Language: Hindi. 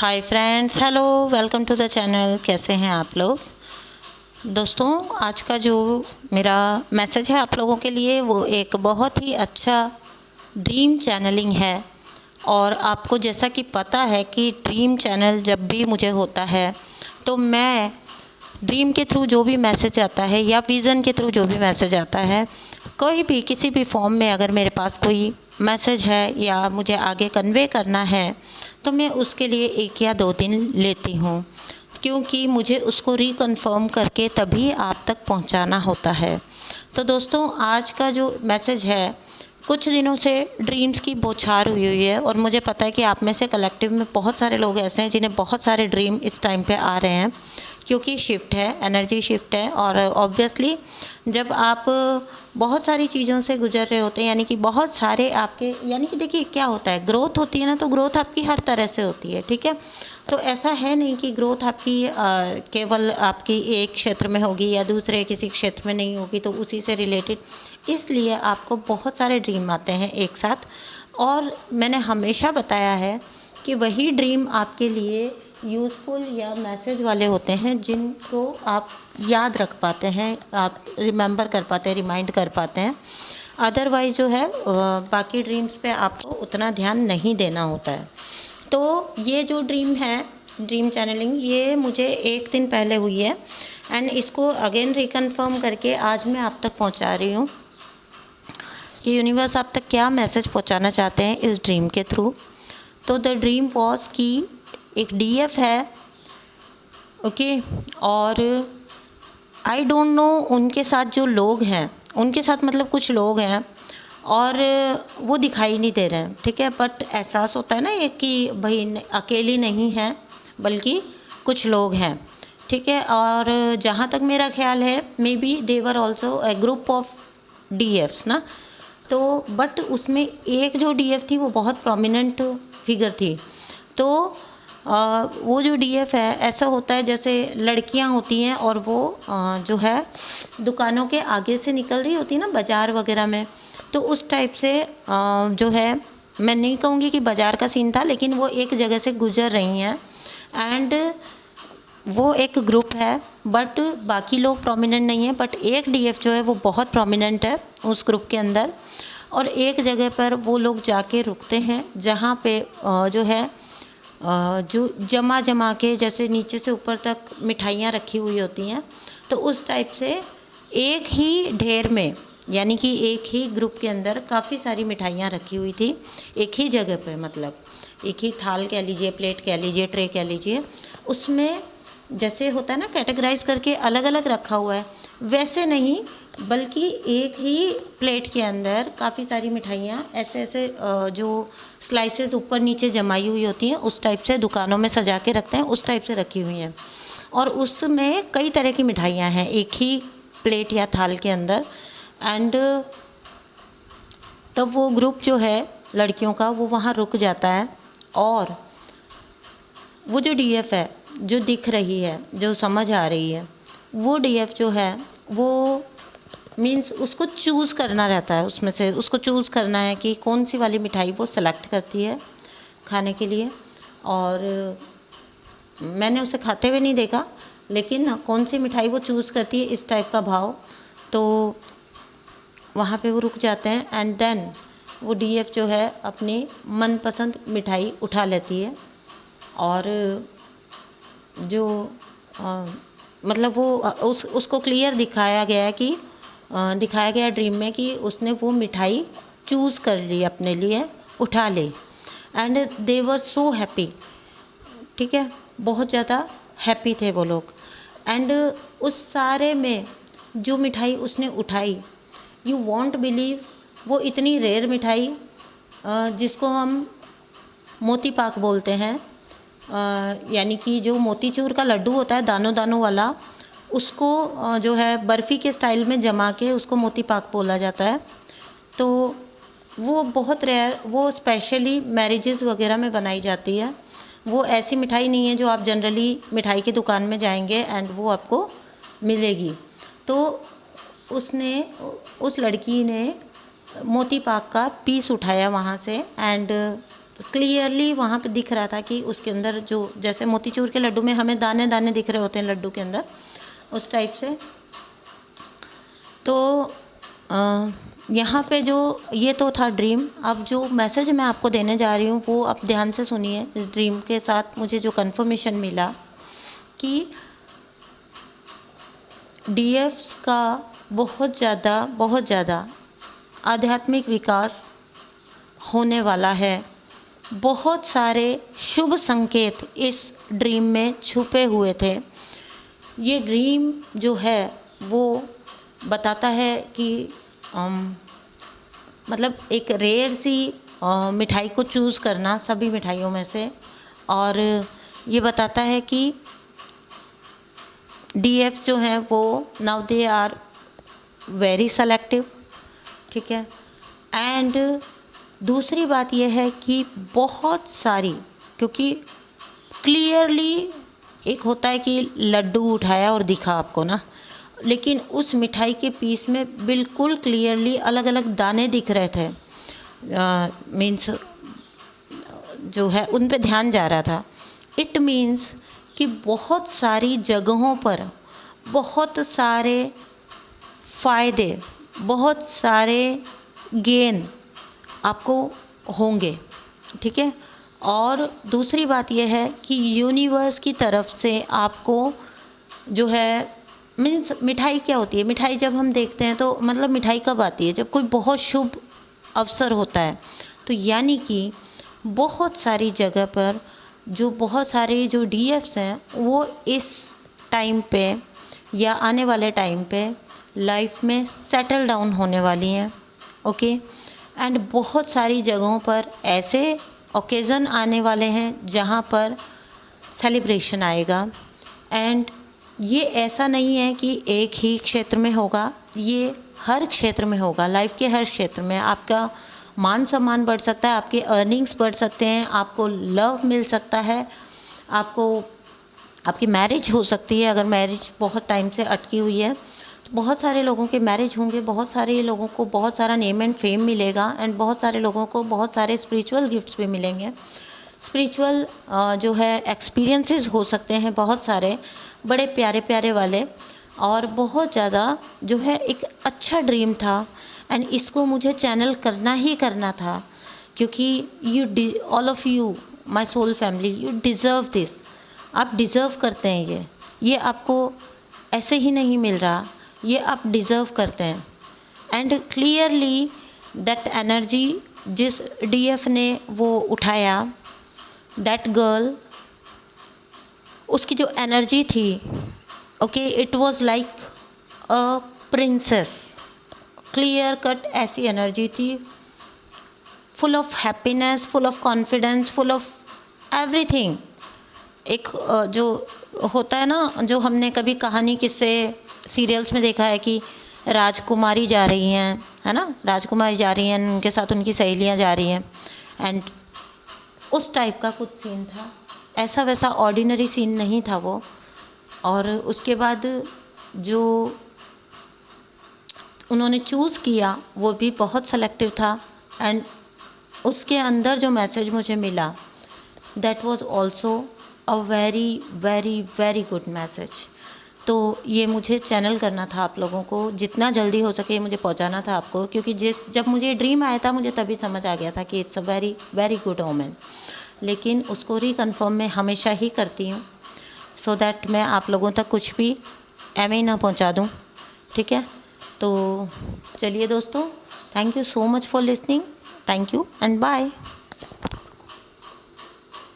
Hi friends, hello, welcome to the channel. कैसे हैं आप लोग दोस्तों? आज का जो मेरा मैसेज है आप लोगों के लिए वो एक बहुत ही अच्छा ड्रीम चैनलिंग है। और आपको जैसा कि पता है कि ड्रीम चैनल जब भी मुझे होता है तो मैं ड्रीम के थ्रू जो भी मैसेज आता है या विज़न के थ्रू जो भी मैसेज आता है, कोई भी किसी भी फॉर्म में अगर मेरे पास कोई मैसेज है या मुझे आगे कन्वे करना है तो मैं उसके लिए 1 या 2 दिन लेती हूँ, क्योंकि मुझे उसको रिकन्फर्म करके तभी आप तक पहुँचाना होता है। तो दोस्तों, आज का जो मैसेज है, कुछ दिनों से ड्रीम्स की बौछार हुई है और मुझे पता है कि आप में से कलेक्टिव में बहुत सारे लोग ऐसे हैं जिन्हें बहुत सारे ड्रीम इस टाइम पे आ रहे हैं, क्योंकि शिफ्ट है, एनर्जी शिफ्ट है। और ऑब्वियसली जब आप बहुत सारी चीज़ों से गुजर रहे होते हैं, यानी कि बहुत सारे आपके, यानी कि देखिए क्या होता है, ग्रोथ होती है ना, तो ग्रोथ आपकी हर तरह से होती है, ठीक है। तो ऐसा है नहीं कि ग्रोथ आपकी केवल आपकी एक क्षेत्र में होगी या दूसरे किसी क्षेत्र में नहीं होगी, तो उसी से रिलेटेड इसलिए आपको बहुत सारे ड्रीम आते हैं एक साथ। और मैंने हमेशा बताया है कि वही ड्रीम आपके लिए यूज़फुल या मैसेज वाले होते हैं जिनको आप याद रख पाते हैं, आप रिमेंबर कर पाते हैं, रिमाइंड कर पाते हैं। अदरवाइज़ जो है बाकी ड्रीम्स पे आपको उतना ध्यान नहीं देना होता है। तो ये जो ड्रीम है, ड्रीम चैनलिंग, ये मुझे 1 दिन पहले हुई है एंड इसको अगेन रिकन्फर्म करके आज मैं आप तक पहुंचा रही हूँ कि यूनिवर्स आप तक क्या मैसेज पहुंचाना चाहते हैं इस ड्रीम के थ्रू। तो द ड्रीम वॉज कि एक डीएफ है, ओके, और आई डोंट नो उनके साथ जो लोग हैं, उनके साथ मतलब कुछ लोग हैं और वो दिखाई नहीं दे रहे हैं, ठीक है। बट एहसास होता है ना ये कि भाई अकेली नहीं है बल्कि कुछ लोग हैं, ठीक है। और जहाँ तक मेरा ख्याल है, maybe they were also a group of डीएफ्स ना। तो बट उसमें एक जो डीएफ थी वो बहुत प्रोमिनेंट फिगर थी। तो वो जो डीएफ है, ऐसा होता है जैसे लड़कियां होती हैं और वो जो है दुकानों के आगे से निकल रही होती है ना, बाज़ार वगैरह में। तो उस टाइप से जो है, मैं नहीं कहूँगी कि बाज़ार का सीन था, लेकिन वो एक जगह से गुजर रही हैं एंड वो एक ग्रुप है, बट बाकी लोग प्रोमिनेंट नहीं है। बट एक डीएफ जो है वो बहुत प्रोमिनेंट है उस ग्रुप के अंदर। और एक जगह पर वो लोग जाके रुकते हैं जहाँ पे जो है जो जमा जमा के, जैसे नीचे से ऊपर तक मिठाइयाँ रखी हुई होती हैं, तो उस टाइप से एक ही ढेर में, यानी कि एक ही ग्रुप के अंदर काफ़ी सारी मिठाइयाँ रखी हुई थी एक ही जगह पे, मतलब एक ही थाल कह लीजिए, प्लेट कह लीजिए, ट्रे कह लीजिए। उसमें जैसे होता है ना कैटेगराइज करके अलग अलग रखा हुआ है, वैसे नहीं, बल्कि एक ही प्लेट के अंदर काफ़ी सारी मिठाइयाँ ऐसे ऐसे जो स्लाइसेस ऊपर नीचे जमाई हुई होती हैं, उस टाइप से दुकानों में सजा के रखते हैं, उस टाइप से रखी हुई हैं। और उसमें कई तरह की मिठाइयाँ हैं एक ही प्लेट या थाल के अंदर। एंड तब वो ग्रुप जो है लड़कियों का, वो वहाँ रुक जाता है। और वो जो डीएफ है, जो दिख रही है, जो समझ आ रही है, वो डीएफ जो है वो मीन्स उसको चूज़ करना रहता है, उसमें से उसको चूज़ करना है कि कौन सी वाली मिठाई वो सेलेक्ट करती है खाने के लिए। और मैंने उसे खाते हुए नहीं देखा, लेकिन कौन सी मिठाई वो चूज़ करती है, इस टाइप का भाव। तो वहाँ पे वो रुक जाते हैं एंड देन वो डीएफ जो है अपनी मनपसंद मिठाई उठा लेती है। और जो मतलब वो उसको क्लियर दिखाया गया है कि दिखाया गया ड्रीम में कि उसने वो मिठाई चूज़ कर ली, अपने लिए उठा ली। And they were so happy, ठीक है, बहुत ज़्यादा हैप्पी थे वो लोग। एंड उस सारे में जो मिठाई उसने उठाई, यू वॉन्ट बिलीव, वो इतनी रेयर मिठाई जिसको हम मोती पाक बोलते हैं, यानी कि जो मोतीचूर का लड्डू होता है दानों दानों वाला, उसको जो है बर्फ़ी के स्टाइल में जमा के उसको मोती पाक बोला जाता है। तो वो बहुत रेयर, वो स्पेशली मैरिजेस वगैरह में बनाई जाती है। वो ऐसी मिठाई नहीं है जो आप जनरली मिठाई की दुकान में जाएंगे एंड वो आपको मिलेगी। तो उसने, उस लड़की ने मोती पाक का पीस उठाया वहाँ से एंड क्लियरली वहाँ पे दिख रहा था कि उसके अंदर जो जैसे मोतीचूर के लड्डू में हमें दाने दाने दिख रहे होते हैं लड्डू के अंदर, उस टाइप से। तो यहाँ पे जो ये तो था ड्रीम। अब जो मैसेज मैं आपको देने जा रही हूँ वो आप ध्यान से सुनिए। इस ड्रीम के साथ मुझे जो कंफर्मेशन मिला कि डीएफ्स का बहुत ज़्यादा आध्यात्मिक विकास होने वाला है। बहुत सारे शुभ संकेत इस ड्रीम में छुपे हुए थे। ये ड्रीम जो है वो बताता है कि मतलब एक रेयर सी मिठाई को चूज़ करना सभी मिठाइयों में से, और ये बताता है कि डीएफ्स जो हैं वो now they are very selective, ठीक है। एंड दूसरी बात यह है कि बहुत सारी, क्योंकि क्लियरली एक होता है कि लड्डू उठाया और दिखा आपको ना, लेकिन उस मिठाई के पीस में बिल्कुल क्लियरली अलग अलग दाने दिख रहे थे। मीन्स जो है उन पे ध्यान जा रहा था। इट मीन्स कि बहुत सारी जगहों पर बहुत सारे फ़ायदे, बहुत सारे गेन आपको होंगे, ठीक है। और दूसरी बात यह है कि यूनिवर्स की तरफ से आपको जो है, मीन्स मिठाई क्या होती है, मिठाई जब हम देखते हैं तो मतलब मिठाई कब आती है, जब कोई बहुत शुभ अवसर होता है। तो यानी कि बहुत सारी जगह पर जो बहुत सारे जो डीएफ्स हैं वो इस टाइम पे या आने वाले टाइम पे लाइफ में सेटल डाउन होने वाली हैं, ओके। एंड बहुत सारी जगहों पर ऐसे ओकेज़न आने वाले हैं जहाँ पर सेलिब्रेशन आएगा। एंड ये ऐसा नहीं है कि एक ही क्षेत्र में होगा, ये हर क्षेत्र में होगा। लाइफ के हर क्षेत्र में आपका मान सम्मान बढ़ सकता है, आपके अर्निंग्स बढ़ सकते हैं, आपको लव मिल सकता है, आपको आपकी मैरिज हो सकती है। अगर मैरिज बहुत टाइम से अटकी हुई है तो बहुत सारे लोगों के मैरिज होंगे, बहुत सारे लोगों को बहुत सारा नेम एंड फेम मिलेगा, एंड बहुत सारे लोगों को बहुत सारे स्पिरिचुअल गिफ्ट्स भी मिलेंगे। स्पिरिचुअल जो है एक्सपीरियंसेस हो सकते हैं बहुत सारे बड़े प्यारे प्यारे वाले, और बहुत ज़्यादा जो है एक अच्छा ड्रीम था। एंड इसको मुझे चैनल करना ही करना था, क्योंकि all of you my soul family, you deserve this. आप डिज़र्व करते हैं ये आपको ऐसे ही नहीं मिल रहा, ये आप डिज़र्व करते हैं। एंड क्लियरली दैट एनर्जी जिस डीएफ ने वो उठाया, दैट गर्ल, उसकी जो एनर्जी थी, okay, it was like a princess. Clear cut ऐसी एनर्जी थी, full of happiness, full of confidence, full of everything. एक जो होता है ना, जो हमने कभी कहानी किस्से सीरियल्स में देखा है कि राजकुमारी जा रही हैं, है ना, राजकुमारी जा रही हैं, उनके साथ उनकी सहेलियां जा रही हैं, एंड उस टाइप का कुछ सीन था। ऐसा वैसा ऑर्डिनरी सीन नहीं था वो। और उसके बाद जो उन्होंने चूज़ किया वो भी बहुत सेलेक्टिव था, एंड उसके अंदर जो मैसेज मुझे मिला, that was also a very very very good message. तो ये मुझे चैनल करना था आप लोगों को, जितना जल्दी हो सके मुझे पहुंचाना था आपको, क्योंकि जब मुझे ड्रीम आया था मुझे तभी समझ आ गया था कि it's a very very good omen. लेकिन उसको रिकन्फर्म मैं हमेशा ही करती हूँ, सो दैट मैं आप लोगों तक कुछ भी एवं ही ना पहुँचा दूँ, ठीक है। तो चलिए दोस्तों, thank you so much for listening, thank you and bye.